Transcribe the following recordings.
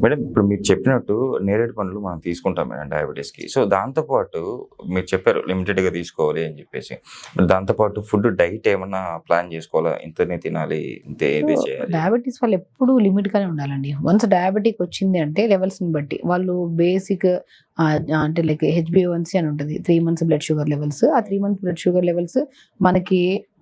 Madam ఇప్పుడు మీరు చెప్పినట్టు నేరేడు పండ్లు మనం తీసుకుంటాం మేడం డయాబెటీస్‌కి. సో, దాంతో పాటు మీరు చెప్పారు లిమిటెడ్‌గా తీసుకోవాలి అని చెప్పేసి. మరి దాంతో పాటు ఫుడ్ డైట్ ఏమన్నా ప్లాన్ చేసుకోవాలా? ఇంతనే తినాలి, ఇంతే ఇది చేయాలి. డయాబెటీస్ వాళ్ళు ఎప్పుడూ లిమిట్‌గానే ఉండాలండి. వన్స్ డయాబెటిక్ వచ్చింది అంటే లెవెల్స్‌ని బట్టి వాళ్ళు బేసిక్ అంటే లైక్ హెచ్‌బీ1సీ అని ఉంటది. 3 మంత్స్ బ్లడ్ షుగర్ లెవెల్స్. ఆ 3 మంత్స్ బ్లడ్ షుగర్ లెవెల్స్ మనకి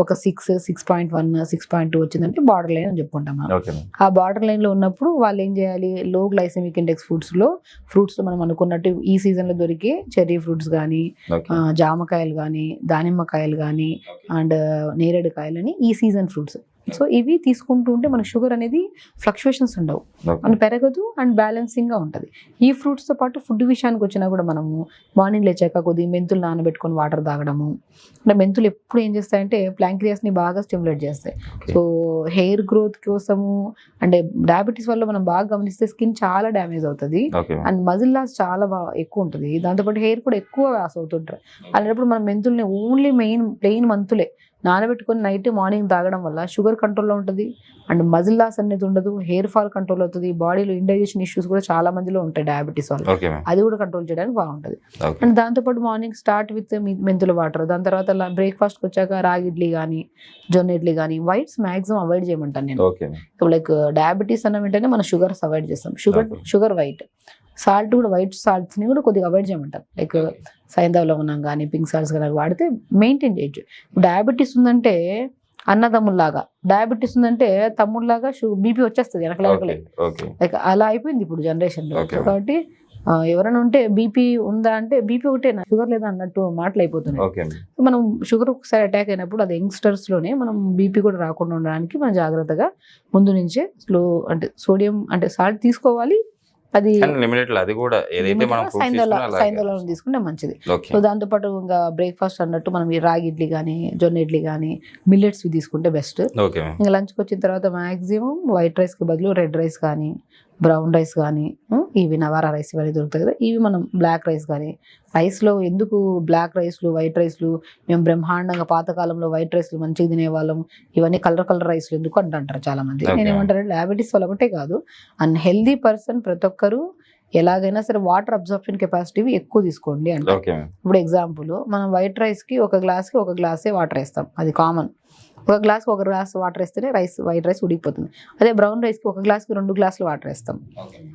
ఒక 6, 6.1, 6.2 వచ్చిందంటే బార్డర్ లైన్ అని చెప్పుకుంటాం మనం. Okay madam. ఆ బార్డర్ లైన్‌లో ఉన్నప్పుడు వాళ్ళు ఏం చేయాలి? లో గ్లైసెమిక్ ఇండెక్స్ ఫ్రూట్స్‌లో మనం అనుకున్నట్టు ఈ సీజన్‌లో దొరికే చెర్రీ ఫ్రూట్స్ గానీ, ఓకే. జామకాయలు గానీ, దానిమ్మకాయలు గానీ అండ్ నేరేడు కాయలని ఈ సీజన్ ఫ్రూట్స్. సో ఇవి తీసుకుంటూ ఉంటే మనకు షుగర్ అనేది ఫ్లక్చుయేషన్స్ ఉండవు, ఓకే. అండ్ పెరగదు అండ్ బ్యాలెన్సింగ్గా ఉంటుంది. ఈ ఫ్రూట్స్తో పాటు ఫుడ్ విషయానికి వచ్చినా కూడా మనము మార్నింగ్ లేచాక కొద్దిగా మెంతులు నానబెట్టుకొని వాటర్ తాగడము. అంటే మెంతులు ఎప్పుడు ఏం చేస్తాయంటే ప్లాంక్రియాస్ని బాగా స్టిమ్యులేట్ చేస్తాయి. సో హెయిర్ గ్రోత్ కోసము అంటే డయాబెటీస్ వల్ల మనం బాగా గమనిస్తే స్కిన్ చాలా డ్యామేజ్ అవుతుంది okay madam. And muscle loss చాలా ఎక్కువ ఉంటుంది. దాంతోపాటు హెయిర్ కూడా ఎక్కువ లాస్ అవుతుంటారు. అలాంటప్పుడు మనం మెంతుల్ని ఓన్లీ ప్లెయిన్ మంతులే నానబెట్టుకొని నైట్ మార్నింగ్ తాగడం వల్ల షుగర్ కంట్రోల్లో ఉంటుంది అండ్ మజిల్ లాస్ అనేది ఉండదు, హెయిర్ ఫాల్ కంట్రోల్ అవుతుంది. బాడీలో ఇండైజెషన్ ఇష్యూస్ కూడా చాలా మందిలో ఉంటాయి డయాబెటీస్ వల్ల. Okay madam. అది కూడా కంట్రోల్ చేయడానికి బాగుంటుంది. ఓకే. అండ్ దాంతోపాటు మార్నింగ్ స్టార్ట్ విత్ మెంతుల వాటర్, దాని తర్వాత బ్రేక్ఫాస్ట్కి వచ్చాక రాగి ఇడ్లీ కానీ జొన్న ఇడ్లీ కానీ వైట్స్ మ్యాక్సిమం అవాయిడ్ చేయమంటాను నేను. Okay madam. ఇప్పుడు లైక్ డయాబెటీస్ అన్న వెంటనే మనం షుగర్స్ అవాయిడ్ చేస్తాం. Okay. షుగర్ వైట్ సాల్ట్ కూడా వైట్ సాల్ట్స్ని కూడా కొద్దిగా అవాయిడ్ చేయమంటారు. లైక్ సైంధవ లవణం కానీ పింక్ సాల్ట్స్ కానీ వాడితే మెయింటైన్ చేయొచ్చు. డయాబెటీస్ ఉందంటే అన్నదమ్ముల్లాగా, డయాబెటీస్ ఉందంటే తమ్ముళ్ళలాగా బీపీ వచ్చేస్తుంది వెనకలే. ఓకే. లైక్ అలా అయిపోయింది ఇప్పుడు జనరేషన్లో. Okay. కాబట్టి ఎవరైనా ఉంటే బీపీ ఉందా అంటే బీపీ ఒకటే షుగర్ లేదా అన్నట్టు మాటలు అయిపోతున్నాయి. Okay madam. మనం షుగర్ ఒకసారి అటాక్ అయినప్పుడు అది యంగ్స్టర్స్లోనే మనం బీపీ కూడా రాకుండా ఉండడానికి మనం జాగ్రత్తగా ముందు నుంచే స్లో అంటే సోడియం అంటే సాల్ట్ తీసుకోవాలి. అది కానీ లిమిటెడ్‌లో అది కూడా ఏదైతే మనం ఫుడ్ తీసుకున్నామో అలాగే. సైంధవలం తీసుకుంటే మంచిది. ఓకే. సో దాంతోపాటు ఇంకా బ్రేక్ఫాస్ట్ అన్నట్టు మనం ఈ రాగి ఇడ్లీ కానీ జొన్న ఇడ్లీ కానీ మిల్లెట్స్ తీసుకుంటే బెస్ట్. Okay madam. ఇంకా లంచ్కి వచ్చిన తర్వాత మ్యాక్సిమం వైట్ రైస్కి బదులు రెడ్ రైస్ కానీ బ్రౌన్ రైస్ కానీ ఇవి నవారా రైస్ ఇవన్నీ దొరుకుతాయి కదా, ఇవి మనం బ్లాక్ రైస్ కానీ. రైస్లో ఎందుకు బ్లాక్ రైస్లు వైట్ రైస్లు మేము బ్రహ్మాండంగా పాతకాలంలో వైట్ రైస్లు మంచిగా తినేవాళ్ళం, ఇవన్నీ కలర్ రైస్లు ఎందుకు అంటారు చాలా మంది. Okay. నేను ఏమంటానంటే డయాబెటీస్ వల్ల ఒకటే కాదు, అన్ హెల్దీ పర్సన్ ప్రతి ఒక్కరు ఎలాగైనా సరే వాటర్ అబ్జార్ప్షన్ కెపాసిటీ ఎక్కువ తీసుకోండి అంటే. Okay madam. ఇప్పుడు ఎగ్జాంపుల్ మనం వైట్ రైస్కి ఒక గ్లాసే వాటర్ వేస్తాం, అది కామన్. ఒక గ్లాస్ వాటర్ వేస్తేనే వైట్ రైస్ ఉడికిపోతుంది. అదే బ్రౌన్ రైస్కి ఒక గ్లాస్కి 2 గ్లాసులు వాటర్ వేస్తాం.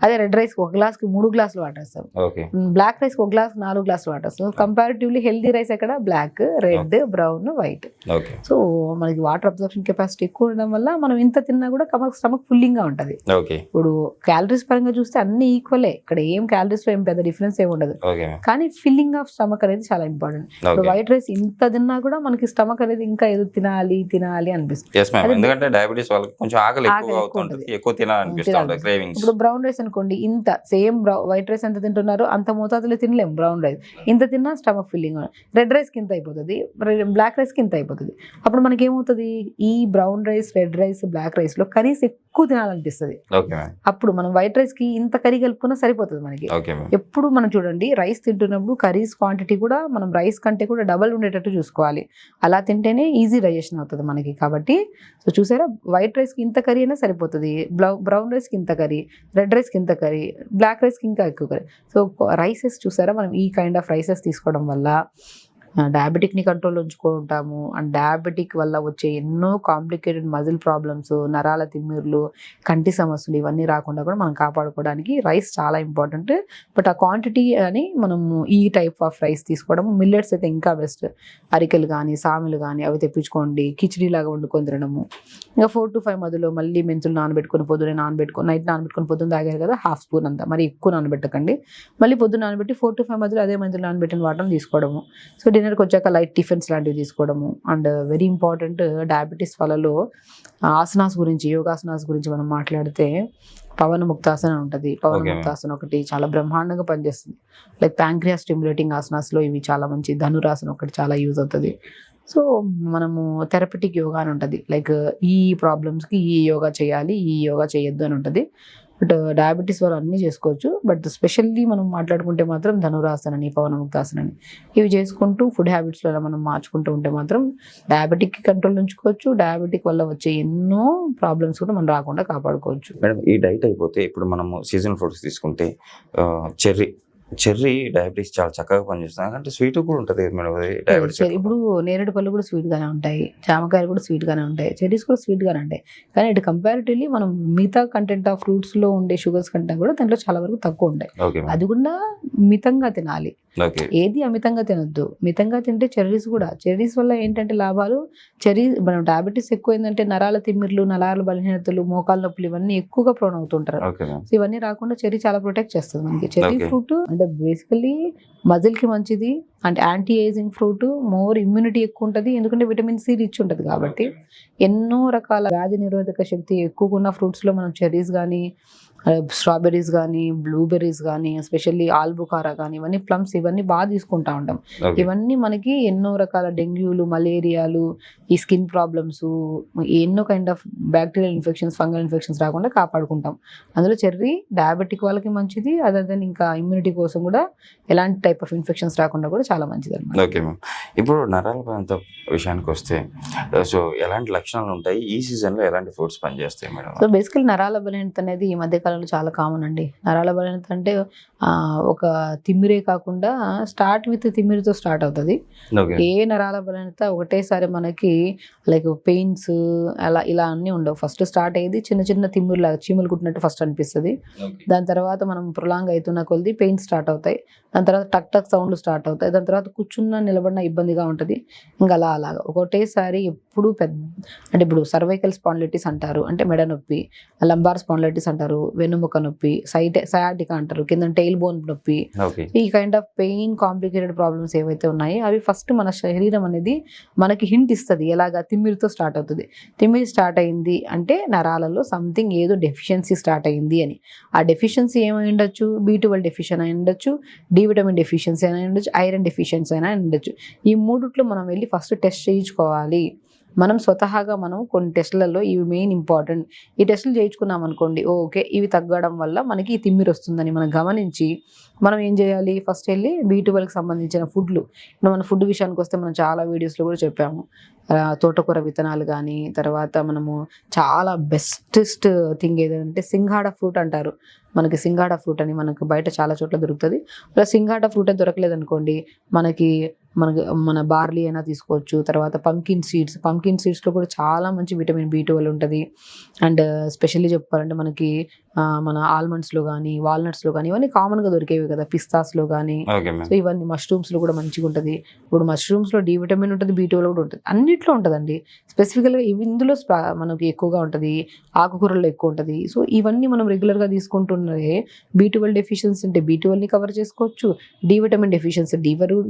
అదే రెడ్ రైస్కి ఒక గ్లాస్కి 3 గ్లాసులు వాటర్ వేస్తాం. ఓకే. బ్లాక్ రైస్కి ఒక గ్లాస్ 4 గ్లాసులు వాటర్ వేస్తాం. కంపారిటివ్లీ హెల్దీ రైస్ ఎక్కడ black, red, brown, white. Okay. So మనకి వాటర్ అబ్జర్ప్షన్ కెపాసిటీ ఎక్కువ ఉండడం వల్ల మనం ఇంత తిన్నా కూడా స్టమక్ ఫుల్లింగ్గా ఉంటుంది. ఓకే. ఇప్పుడు క్యాలరీస్ పరంగా చూస్తే అన్ని ఈక్వలే, ఇక్కడ ఏం క్యాలరీస్లో ఏం పెద్ద డిఫరెన్స్ ఏమి ఉండదు. Okay madam. కానీ ఫిల్లింగ్ ఆఫ్ స్టమక్ అనేది చాలా ఇంపార్టెంట్. ఇప్పుడు ఓకే. వైట్ రైస్ ఇంత తిన్నా కూడా మనకి స్టమక్ అనేది ఇంకా ఏదో తినాలి అనిపిస్తుంది. Yes ma'am. అది ఎందుకంటే డయాబెటీస్ వాళ్ళకి కొంచెం ఆకలి ఎక్కువ ఆకలి ఎక్కువ అవుతుంటుంది, ఉంటుంది. ఎక్కువ తినాలనిపిస్తూ ఉంటుంది, క్రేవింగ్స్. ఇప్పుడు బ్రౌన్ రైస్ అనుకోండి, ఇంత సేమ్ వైట్ రైస్ ఎంత తింటున్నారో అంత మోతాదులో తినలేము. బ్రౌన్ రైస్ ఇంత తిన్నా స్టమక్ ఫిల్లింగ్. రెడ్ రైస్కి ఇంత అయిపోతుంది, బ్లాక్ రైస్కి ఇంత అయిపోతుంది. అప్పుడు మనకి ఏమవుతుంది, ఈ brown rice, red rice, black రైస్లో కర్రీస్ ఎక్కువ తినాలనిపిస్తుంది. Okay ma'am. అప్పుడు మనం వైట్ రైస్కి ఇంత కర్రీ కలుపుకున్నా సరిపోతుంది మనకి. Okay ma'am. ఎప్పుడు మనం చూడండి రైస్ తింటున్నప్పుడు కర్రీస్ క్వాంటిటీ కూడా మనం రైస్ కంటే కూడా డబల్ ఉండేటట్టు చూసుకోవాలి. అలా తింటేనే ఈజీ డైజెషన్ అవుతుంది మనకి. కాబట్టి సో చూసారా, వైట్ రైస్కి ఇంత కర్రీ అయినా సరిపోతుంది, బ్రౌన్ రైస్కి ఇంత కర్రీ, రెడ్ రైస్కి ఇంత కర్రీ, బ్లాక్ రైస్కి ఇంకా ఎక్కువ కర్రీ. సో రైసెస్ చూసారా, మనం ఈ కైండ్ ఆఫ్ రైసెస్ తీసుకోవడం వల్ల డయాబెటిక్ని కంట్రోల్లో ఉంచుకుంటాము. అండ్ డయాబెటిక్ వల్ల వచ్చే ఎన్నో కాంప్లికేటెడ్ మజిల్ ప్రాబ్లమ్స్, నరాల తిమ్మిర్లు, కంటి సమస్యలు ఇవన్నీ రాకుండా కూడా మనం కాపాడుకోవడానికి రైస్ చాలా ఇంపార్టెంట్. బట్ ఆ క్వాంటిటీ అని మనము ఈ టైప్ ఆఫ్ రైస్ తీసుకోవడం. మిల్లెట్స్ అయితే ఇంకా బెస్ట్. అరికెలు కానీ సామెలు కానీ అవి తెప్పించుకోండి, కిచిడీ లాగా వండుకొని తినడము. ఇంకా 4 to 5 మధ్యలో మళ్ళీ మెంతులు నానబెట్టుకొని పొద్దునే నైట్ నానబెట్టుకొని పొద్దున్న తాగారు కదా, హాఫ్ స్పూన్ అంతా, మరి ఎక్కువ నానబెట్టకండి. మళ్ళీ పొద్దున్న నానబెట్టి 4 to 5 మధ్యలో అదే మెంతులు నానబెట్టిన వాటర్ తీసుకోవడము. సో డిన్నర్కి వచ్చాక లైట్ టిఫిన్స్ లాంటివి తీసుకోవడము. అండ్ వెరీ ఇంపార్టెంట్ డయాబెటీస్ వాళ్ళలో ఆసనాస్ గురించి, యోగాసనాస్ గురించి మనం మాట్లాడితే పవన ముక్తాసన ఉంటుంది. పవన ముక్తాసన ఒకటి చాలా బ్రహ్మాండంగా పనిచేస్తుంది. లైక్ ప్యాంక్రియాస్ స్టిమ్యులేటింగ్ ఆసనాస్లో ఇవి చాలా మంచి. ధనురాసన ఒకటి చాలా యూజ్ అవుతుంది. సో మనము థెరపటిక్ యోగా అని ఉంటుంది, లైక్ ఈ ప్రాబ్లమ్స్కి ఈ యోగా చేయాలి, ఈ యోగా చేయొద్దు అని ఉంటుంది. బట్ డయాబెటీస్ వాళ్ళు అన్నీ చేసుకోవచ్చు. బట్ స్పెషల్లీ మనం మాట్లాడుకుంటే మాత్రం ధనురాసనని, పవనముక్తాసనని ఇవి చేసుకుంటూ ఫుడ్ హ్యాబిట్స్లో మనం మార్చుకుంటూ ఉంటే మాత్రం డయాబెటిక్ కంట్రోల్ ఉంచుకోవచ్చు. డయాబెటిక్ వల్ల వచ్చే ఎన్నో ప్రాబ్లమ్స్ కూడా మనం రాకుండా కాపాడుకోవచ్చు. మేడం ఈ డైట్ అయిపోతే ఇప్పుడు మనము సీజనల్ ఫ్రూట్స్ తీసుకుంటే చెర్రీ డయాబెటీస్ చాలా చక్కగా పనిచేస్తుంది. అంటే స్వీట్ కూడా ఉంటుంది మేడం డయాబెటీస్. ఇప్పుడు నేరేడు పళ్ళు కూడా స్వీట్ గానే ఉంటాయి, జామకాయలు కూడా స్వీట్ గానే ఉంటాయి, చెర్రీస్ కూడా స్వీట్ గానే ఉంటాయి. కానీ ఇటు కంపారిటివ్లీ మనం మిగతా కంటెంట్ ఆఫ్ ఫ్రూట్స్ లో ఉండే షుగర్స్ కంటెంట్ కూడా దాంట్లో చాలా వరకు తక్కువ ఉంటాయి. అది కూడా మితంగా తినాలి. ఏది అమితంగా తినొద్దు. మితంగా తింటే చెర్రీస్ వల్ల ఏంటంటే లాభాలు, మనం డయాబెటీస్ ఎక్కువ ఏంటంటే నరాల తిమ్మిర్లు, నరాల బలహీనతలు, మోకాల నొప్పులు ఇవన్నీ ఎక్కువగా ప్రోన్ అవుతుంటారు. సో ఇవన్నీ రాకుండా చెర్రీ చాలా ప్రొటెక్ట్ చేస్తుంది మనకి. చెర్రీ ఫ్రూట్ అంటే బేసికలీ మజిల్ కి మంచిది, అంటే anti ageing fruit, more immunity ఎక్కువ ఉంటుంది, ఎందుకంటే విటమిన్ సి రిచ్ ఉంటుంది కాబట్టి. ఎన్నో రకాల వ్యాధి నిరోధక శక్తి ఎక్కువగా ఉన్న ఫ్రూట్స్ లో మనం చెర్రీస్ కానీ, స్ట్రాబెర్రీస్ కానీ, బ్లూబెర్రీస్ కానీ, ఎస్పెషల్లీ ఆల్బుకారా కానీ, ఇవన్నీ ప్లమ్స్ ఇవన్నీ బాగా తీసుకుంటా ఉంటాం. ఇవన్నీ మనకి ఎన్నో రకాల డెంగ్యూలు, మలేరియాలు, ఈ స్కిన్ ప్రాబ్లమ్స్, ఎన్నో kind of bacterial infections, fungal infections రాకుండా కాపాడుకుంటాం. అందులో చెర్రీ డయాబెటిక్ వాళ్ళకి మంచిది. అదర్ దెన్ ఇంకా ఇమ్యూనిటీ కోసం కూడా ఎలాంటి టైప్ ఆఫ్ ఇన్ఫెక్షన్స్ రాకుండా కూడా చాలా మంచిది అనమాట. Okay ma'am. ఇప్పుడు నరాల బలహీనత విషయానికి వస్తే సో ఎలాంటి లక్షణాలు ఉంటాయి, ఈ సీజన్లో ఎలాంటి ఫ్రూట్స్ పనిచేస్తాయి మేడం? సో బేసికల్ నరాల బలహీనత అనేది ఈ మధ్య కాలంలో చాలా కామన్ అండి. నరాల బలహీనత అంటే ఒక తిమ్మిరే కాకుండా స్టార్ట్ విత్ తిమ్మిరితో స్టార్ట్ అవుతుంది. ఏ నరాల బలహీనత ఒకటేసారి మనకి లైక్ పెయిన్స్ ఇలా అన్నీ ఉండవు. ఫస్ట్ స్టార్ట్ అయ్యేది చిన్న చిన్న తిమ్మిరిలాగా, చీమలు కుట్టినట్టు ఫస్ట్ అనిపిస్తుంది. దాని తర్వాత మనం ప్రొలాంగ్ అవుతున్న కొద్ది పెయిన్స్ స్టార్ట్ అవుతాయి. దాని తర్వాత టక్ టక్ సౌండ్లు స్టార్ట్ అవుతాయి. దాని తర్వాత కూర్చున్న నిలబడిన ఇబ్బందిగా ఉంటుంది. ఇంకా అలాగా ఒకటేసారి ఎప్పుడు అంటే ఇప్పుడు సర్వైకల్ స్పాండిలైటిస్ అంటారు, అంటే మెడ నొప్పి, లంబార్ స్పాండిలైటిస్ అంటారు, వెన్నుముక నొప్పి, సయాటికా అంటారు, కింద టెయిల్ బోన్ నొప్పి. ఈ kind of pain complicated problems ఏవైతే ఉన్నాయో అవి ఫస్ట్ మన శరీరం అనేది మనకి హింట్ ఇస్తుంది. ఎలాగా తిమ్మిరితో స్టార్ట్ అవుతుంది. తిమ్మిరి స్టార్ట్ అయింది అంటే నరాలలో సంథింగ్ ఏదో డెఫిషియన్సీ స్టార్ట్ అయింది అని. ఆ డెఫిషియన్సీ ఏమై ఉండొచ్చు, B12 డెఫిషియన్ అయి ఉండొచ్చు, డి విటమిన్ డెఫిషియన్సీ అయినా ఉండొచ్చు, ఐరన్ డెఫిషియన్సీ అయినా ఉండొచ్చు. ఈ మూడిట్లో మనం వెళ్ళి ఫస్ట్ టెస్ట్ చేయించుకోవాలి. మనం స్వతహాగా మనం కొన్ని టెస్టులలో ఇవి మెయిన్ ఇంపార్టెంట్. ఈ టెస్టులు చేయించుకున్నాం అనుకోండి, ఓకే ఇవి తగ్గడం వల్ల మనకి ఈ తిమ్మిరి వస్తుందని మనం గమనించి మనం ఏం చేయాలి, ఫస్ట్ వెళ్ళి B12కి సంబంధించిన ఫుడ్లు. ఇప్పుడు మన ఫుడ్ విషయానికి వస్తే మనం చాలా వీడియోస్లో కూడా చెప్పాము. తోటకూర విత్తనాలు కానీ, తర్వాత మనము చాలా బెస్టెస్ట్ థింగ్ ఏదంటే సింగాడ ఫ్రూట్ అంటారు. మనకి సింగాడ ఫ్రూట్ అని మనకు బయట చాలా చోట్ల దొరుకుతుంది. అలా సింగాడ ఫ్రూట్ అని దొరకలేదు అనుకోండి, మన బార్లీ అయినా తీసుకోవచ్చు. తర్వాత పంకిన్ సీడ్స్లో కూడా చాలా మంచి విటమిన్ B12 ఉంటుంది. అండ్ స్పెషల్లీ చెప్పాలంటే మనకి మన ఆల్మండ్స్లో కానీ, వాల్నట్స్లో కానీ ఇవన్నీ కామన్గా దొరికేవి కదా, పిస్తాస్లో కానీ. సో ఇవన్నీ మష్రూమ్స్లో కూడా మంచిగా ఉంటుంది. ఇప్పుడు మష్రూమ్స్లో డి విటమిన్ ఉంటుంది, B12 కూడా ఉంటుంది, అన్నిట్లో ఉంటుందండి. స్పెసిఫికల్గా ఇందులో మనకి ఎక్కువగా ఉంటుంది, ఆకుకూరల్లో ఎక్కువ ఉంటుంది. సో ఇవన్నీ మనం రెగ్యులర్గా తీసుకుంటున్నదే B12 డెఫిషియన్సీ ఉంటే B12ని కవర్ చేసుకోవచ్చు, D vitamin deficiency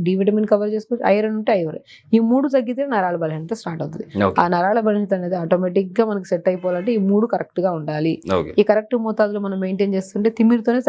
D vitamin cover చేసుకోవచ్చు, ఐరన్ ఉంటే ఐరన్. ఈ మూడు తగ్గితే నరాల బలహీనత స్టార్ట్ అవుతుంది. ఆ నరాల బలహీనత అనేది ఆటోమేటిక్గా మనకి సెట్ అయిపోవాలంటే ఈ మూడు కరెక్ట్గా ఉండాలి. ఈ కరెక్ట్ మోతాదులో మనం మెయింటైన్ చేస్తుంటే తిమ్మిరితోనే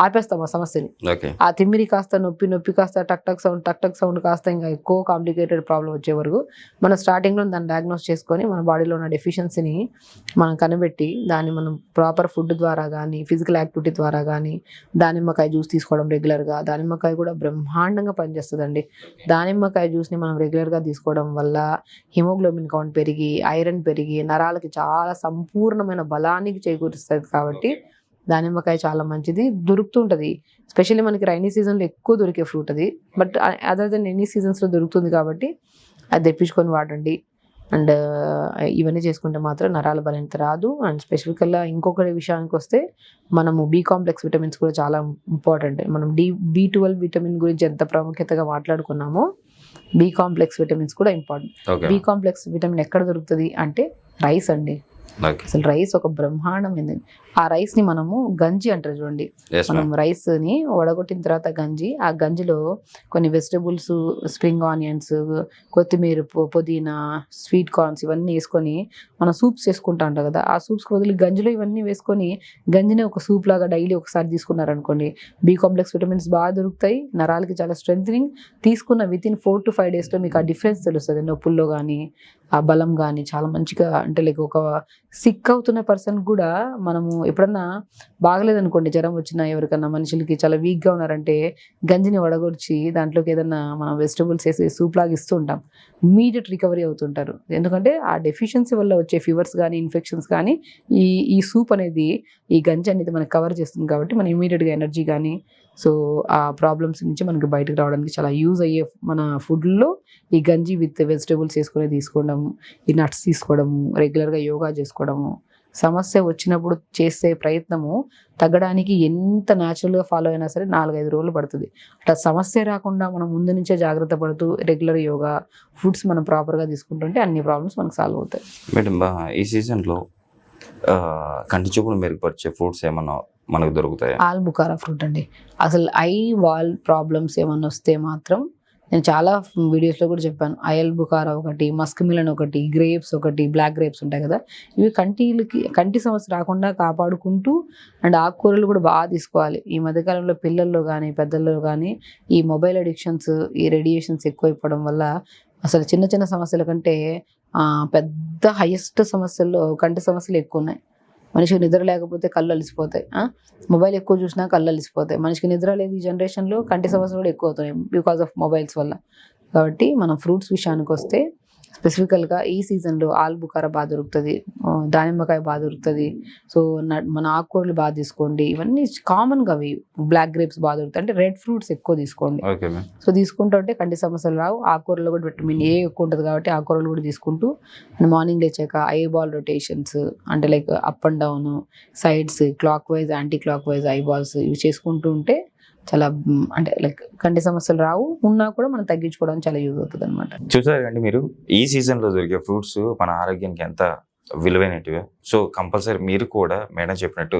ఆపేస్తాం ఆ సమస్యని. ఆ తిమ్మిరి కాస్త నొప్పి కాస్త టక్ టక్ సౌండ్ కాస్త ఇంకా ఎక్కువ కాంప్లికేటెడ్ ప్రాబ్లం వచ్చే వరకు మనం స్టార్టింగ్లో దాన్ని డయాగ్నోస్ చేసుకొని మన బాడీలో ఉన్న డెఫిషియన్సీని మనం కనిపెట్టి దాన్ని మనం ప్రాపర్ ఫుడ్ ద్వారా కానీ, ఫిజికల్ యాక్టివిటీ ద్వారా కానీ, దానిమ్మకాయ జ్యూస్ తీసుకోవడం రెగ్యులర్గా. దానిమ్మకాయ కూడా బ్రహ్మాండంగా పనిచేస్తుందండి. దానిమ్మకాయ జ్యూస్ని మనం రెగ్యులర్గా తీసుకోవడం వల్ల హిమోగ్లోబిన్ కౌంట్ పెరిగి, ఐరన్ పెరిగి, నరాలకి చాలా సంపూర్ణమైన బలానికి చేకూరుస్తుంది. కాబట్టి దానిమ్మకాయ చాలా మంచిది, దొరుకుతుంటుంది. స్పెషల్లీ మనకి రైనీ సీజన్లో ఎక్కువ దొరికే ఫ్రూట్ అది. బట్ అదర్ దెన్ ఎనీ సీజన్స్లో దొరుకుతుంది కాబట్టి అది తెప్పించుకొని వాడండి. అండ్ ఇవన్నీ చేసుకుంటే మాత్రం నరాల బలహీనత రాదు. అండ్ స్పెసిఫికల్గా ఇంకొకటి విషయానికి వస్తే మనము B కాంప్లెక్స్ విటమిన్స్ కూడా చాలా ఇంపార్టెంట్. మనం B12 విటమిన్ గురించి ఎంత ప్రాముఖ్యతగా మాట్లాడుకున్నామో B కాంప్లెక్స్ విటమిన్స్ కూడా ఇంపార్టెంట్. B కాంప్లెక్స్ విటమిన్ ఎక్కడ దొరుకుతుంది అంటే రైస్ అండి. అసలు రైస్ ఒక బ్రహ్మాండమైంది. ఆ రైస్ ని మనము గంజి అంటారు చూడండి. మనం రైస్ ని వడగొట్టిన తర్వాత ఆ గంజిలో కొన్ని వెజిటబుల్స్, స్ప్రింగ్ ఆనియన్స్, కొత్తిమీర, పుదీనా, స్వీట్ కార్న్స్ ఇవన్నీ వేసుకొని మనం సూప్స్ చేసుకుంటా ఉంటాం కదా. ఆ సూప్స్కి వదిలి గంజిలో ఇవన్నీ వేసుకొని గంజిని ఒక సూప్ లాగా డైలీ ఒకసారి తీసుకున్నారనుకోండి, B కాంప్లెక్స్ విటమిన్స్ బాగా దొరుకుతాయి. నరాలకి చాలా స్ట్రెంథనింగ్. తీసుకున్న విత్ ఇన్ 4 to 5 days మీకు ఆ డిఫరెన్స్ తెలుస్తుంది. నొప్పుల్లో కానీ, ఆ బలం కానీ చాలా మంచిగా అంటే లైక్ ఒక సిక్ అవుతున్న పర్సన్ కూడా మనము ఎప్పుడన్నా బాగలేదనుకోండి, జ్వరం వచ్చినా ఎవరికన్నా మనుషులకి చాలా వీక్గా ఉన్నారంటే గంజిని వడగొచ్చి దాంట్లోకి ఏదన్నా మనం వెజిటబుల్స్ వేసి సూప్ లాగా ఇస్తూ ఉంటాం. ఇమీడియట్ రికవరీ అవుతుంటారు. ఎందుకంటే ఆ డెఫిషియన్సీ వల్ల వచ్చే ఫీవర్స్ కానీ ఇన్ఫెక్షన్స్ కానీ ఈ ఈ సూప్ అనేది, ఈ గంజి అనేది మనకి కవర్ చేస్తుంది కాబట్టి మనం ఇమీడియట్గా ఎనర్జీ కానీ సో ఆ ప్రాబ్లమ్స్ నుంచి మనకి బయటకు రావడానికి చాలా యూజ్ అయ్యే మన ఫుడ్లో ఈ గంజి విత్ వెజిటేబుల్స్ వేసుకొని తీసుకోవడము, ఈ నట్స్ తీసుకోవడము, రెగ్యులర్గా యోగా చేసుకోవడము, సమస్య వచ్చినప్పుడు చేసే ప్రయత్నము తగ్గడానికి ఎంత న్యాచురల్గా ఫాలో అయినా సరే 4-5 రోజులు పడుతుంది. అట్లా సమస్య రాకుండా మనం ముందు నుంచే జాగ్రత్త పడుతూ రెగ్యులర్ యోగా ఫుడ్స్ మనం ప్రాపర్గా తీసుకుంటుంటే అన్ని ప్రాబ్లమ్స్ మనకు సాల్వ్ అవుతాయి. మేడం ఈ సీజన్లో కంటి చూపును మెరుగుపరిచే ఫ్రూట్స్ ఏమన్నా మనకు దొరుకుతాయా? ఆల్బుకారా ఫ్రూట్ అండి. అసలు ఐ వాల్ ప్రాబ్లమ్స్ ఏమన్నా వస్తే మాత్రం నేను చాలా వీడియోస్లో కూడా చెప్పాను. ఆల్బుకారా ఒకటి, మస్క్ మిలన్ ఒకటి, గ్రేప్స్ ఒకటి, బ్లాక్ గ్రేప్స్ ఉంటాయి కదా, ఇవి కంటి సమస్య రాకుండా కాపాడుకుంటూ అండ్ ఆకుకూరలు కూడా బాగా తీసుకోవాలి. ఈ మధ్యకాలంలో పిల్లల్లో కానీ పెద్దల్లో కానీ ఈ మొబైల్ అడిక్షన్స్, ఈ రేడియేషన్స్ ఎక్కువైపోవడం వల్ల అసలు చిన్న చిన్న సమస్యల కంటే పెద్ద హైయెస్ట్ సమస్యల్లో కంటి సమస్యలు ఎక్కువ ఉన్నాయి. మనిషికి నిద్ర లేకపోతే కళ్ళు అలిసిపోతాయి, మొబైల్ ఎక్కువ చూసినా కళ్ళు అలిసిపోతాయి. మనిషికి నిద్ర లేదు ఈ జనరేషన్లో, కంటి సమస్యలు కూడా ఎక్కువ అవుతున్నాయి బికాస్ ఆఫ్ మొబైల్స్ వల్ల. కాబట్టి మనం ఫ్రూట్స్ విషయానికి వస్తే స్పెసిఫికల్గా ఈ సీజన్లో ఆల్బుకారా బాగా దొరుకుతుంది, దానిమ్మకాయ బాగా దొరుకుతుంది. సో మన ఆకుకూరలు బాగా తీసుకోండి. ఇవన్నీ కామన్గా అవి బ్లాక్ గ్రేప్స్ బాగా దొరుకుతాయి. అంటే రెడ్ ఫ్రూట్స్ ఎక్కువ తీసుకోండి. సో తీసుకుంటుంటే కంటి సమస్యలు రావు. ఆకుకూరలో కూడా విటమిన్ ఏ ఎక్కువ ఉంటుంది కాబట్టి ఆకుకూరలు కూడా తీసుకుంటూ మార్నింగ్ లేచాక ఐ బాల్ రొటేషన్స్ అంటే like up and down, sides, clock wise, anti clock wise I balls ఇవి చేసుకుంటూ ఉంటే చాలా అంటే లైక్ కంటి సమస్యలు రావు. ఉన్నా కూడా మనం తగ్గించుకోవడానికి చాలా యూజ్ అవుతుంది అనమాట. చూసారు కండి మీరు ఈ సీజన్లో దొరికే ఫ్రూట్స్ మన ఆరోగ్యానికి ఎంత విలువైనటివే. సో కంపల్సరీ మీరు కూడా మేడం చెప్పినట్టు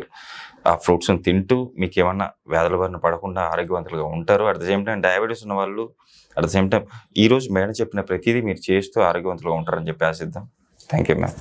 ఆ ఫ్రూట్స్ని తింటూ మీకు ఏమన్నా వ్యాధుల బారిన పడకుండా ఆరోగ్యవంతులుగా ఉంటారు. At the same time diabetes ఉన్న వాళ్ళు అట్ ద సేమ్ టైం ఈరోజు మేడం చెప్పిన ప్రతిదీ మీరు చేస్తూ ఆరోగ్యవంతులుగా ఉంటారని చెప్పి ఆశిద్దాం. Thank you ma'am.